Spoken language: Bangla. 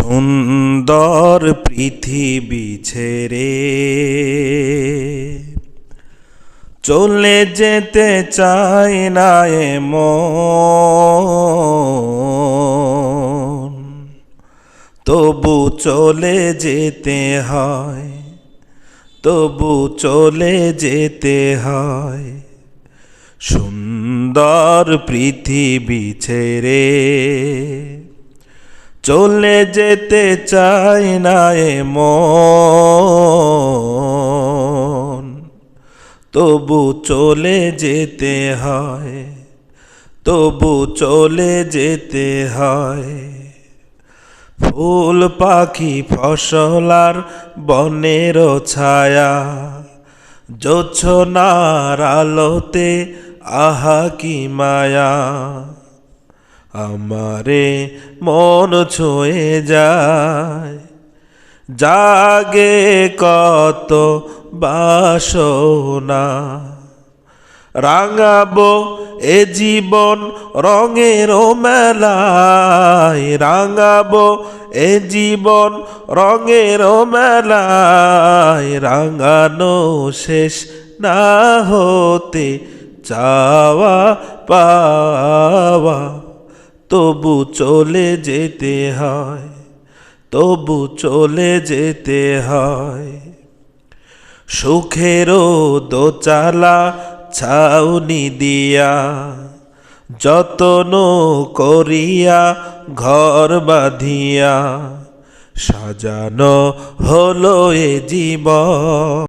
সুন্দর পৃথিবী ছেড়ে চলে যেতে চায় না মন, তবু চলে যেতে হয়, তবু চলে যেতে হয়। সুন্দর পৃথিবী ছেড়ে চলে যেতে চায় না মন, তবু চলে যেতে হয়, তবু চলে যেতে হয়। ফুল পাখি ফসল আর বনের ছায়া, জোছনার আলোতে আহা কি মায়া, আমারে মন ছুঁয়ে যায়। জাগে কত বাসনা, রাঙাবো এ জীবন রঙের মেলায়, রাঙাবো এ জীবন রঙের মেলায়। রাঙানো শেষ না হতে চাওয়া পাওয়া, তবু চলে যেতে হয়, তবু চলে যেতে হয়। সুখেরও দোচালা ছাউনি দিয়া, যতন করিয়া ঘর বাঁধিয়া, সাজানো হলো এ জীবন।